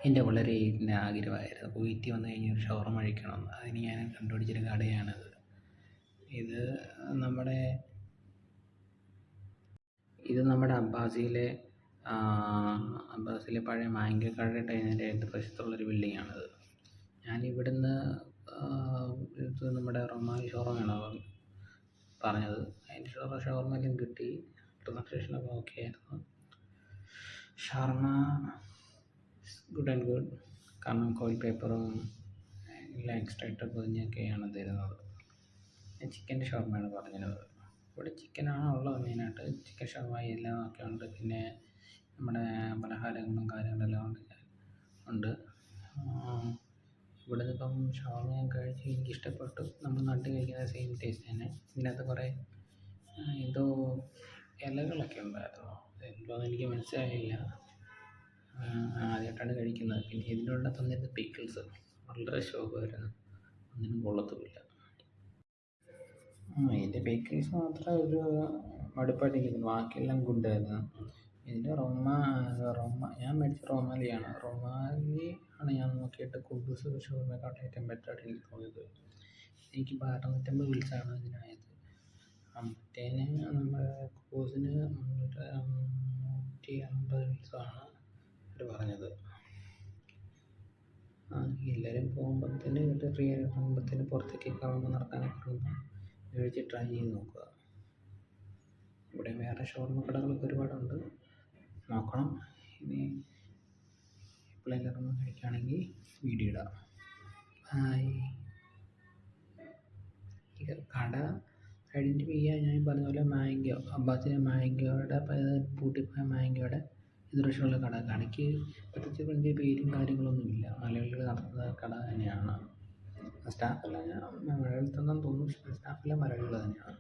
എൻ്റെ വളരെ ആഗ്രഹമായിരുന്നു കുവൈറ്റിൽ വന്നു കഴിഞ്ഞാൽ ഒരു ഷവർമ കഴിക്കണമെന്ന്. അതിന് ഞാൻ കണ്ടുപിടിച്ചൊരു കടയാണിത്. ഇത് നമ്മുടെ അബ്ബാസിയിലെ പഴയ മാങ്കോ കടയുടെ എതിർവശത്തുള്ളൊരു ബിൽഡിങ്ങാണിത്. ഞാനിവിടുന്ന് ഇത് നമ്മുടെ റൊമാലി ഷവർമയാണ് പറഞ്ഞത്. അതിൻ്റെ ഷവർമ എല്ലാം കിട്ടി, പ്രസൻറ്റേഷനൊക്കെ ഓക്കെ ആയിരുന്നു. ഷവർമ ഗുഡ് ആൻഡ് ഗുഡ്, കാരണം കോയിൽ പേപ്പറും എല്ലാം എക്സ്ട്രാ ഇട്ട് പൊതിഞ്ഞൊക്കെയാണ് തരുന്നത്. ഞാൻ ചിക്കൻ്റെ ഷവർമയാണ് പറഞ്ഞത്. ഇവിടെ ചിക്കനാണ് ഉള്ളത് മെയിനായിട്ട്. ചിക്കൻ ഷവർമ എല്ലാം ഒക്കെ ഉണ്ട്. പിന്നെ നമ്മുടെ പലഹാരങ്ങളും കാര്യങ്ങളെല്ലാം ഉണ്ട്. ഇവിടുന്ന് ഇപ്പം ഷവർമ ഞാൻ കഴിച്ച് എനിക്കിഷ്ടപ്പെട്ടു. നമ്മൾ നാട്ടിൽ കഴിക്കുന്ന സെയിം ടേസ്റ്റ് തന്നെ. ഇതിനകത്ത് കുറേ എന്തോ ഇലകളൊക്കെ ഉണ്ടായിരുന്നു, എന്തോന്ന് എനിക്ക് മനസ്സിലായില്ല. ആദ്യമായിട്ടാണ് കഴിക്കുന്നത്. പിന്നെ ഇതിൻ്റെ കൂടെ തന്നിരുന്ന പിക്കിൾസ് വളരെ ശോകമായിരുന്നു, ഒന്നിനും കൊള്ളത്തുമില്ല. ഇതിൻ്റെ പിക്കിൾസ് മാത്രം ഒരു മടുപ്പായിട്ടിരിക്കുന്നു, ബാക്കിയെല്ലാം ഗുഡായിരുന്നു. ഇതിൻ്റെ ഞാൻ മേടിച്ച റൊമാലിയാണ്. റൊമാലി ആണ് ഞാൻ നോക്കിയിട്ട് കുബൂസ് ഷവർമയെക്കാട്ടും ഏറ്റവും ബെറ്ററായിട്ട് എനിക്ക് തോന്നിയത്. എനിക്ക് 650 ബിൽസാണ് ഇതിനായത്. മറ്റേന് നമ്മുടെ കുബൂസിന് 350 ബിൽസാണ് അവർ പറഞ്ഞത്. എല്ലാവരും പോകുമ്പോഴത്തേന് ഫ്രീ ആയിട്ട് പോകുമ്പോഴത്തേന് പുറത്തേക്ക് കറങ്ങുമ്പോൾ നടക്കാനൊക്കെ പോകുമ്പോൾ മേടിച്ച് ട്രൈ ചെയ്ത് നോക്കുക. ഇവിടെ വേറെ ഷവർമ കടകളൊക്കെ ഒരുപാടുണ്ട്, നോക്കണം. ഇനി എപ്പോഴെങ്കിലും കഴിക്കുകയാണെങ്കിൽ വീഡിയോ ഇടാം. ഹായ്. ഈ കട ഐഡൻറ്റിഫൈ ചെയ്യാൻ ഞാൻ പറഞ്ഞ പോലെ മാങ്കോ, അബ്ബാസിലെ മാങ്കോയുടെ പൂട്ടിപ്പോയ മാങ്കോയുടെ എതിർവശമുള്ള കട. കടയ്ക്ക് പ്രത്യേകിച്ച് വലിയ പേരും കാര്യങ്ങളൊന്നുമില്ല, മലയാളികൾ നടത്തുന്ന കട തന്നെയാണ്. സ്റ്റാഫെല്ലാം മലയാളത്തിൽ നിന്നും തോന്നുന്നു, സ്റ്റാഫെല്ലാം മലയാളികൾ തന്നെയാണ്.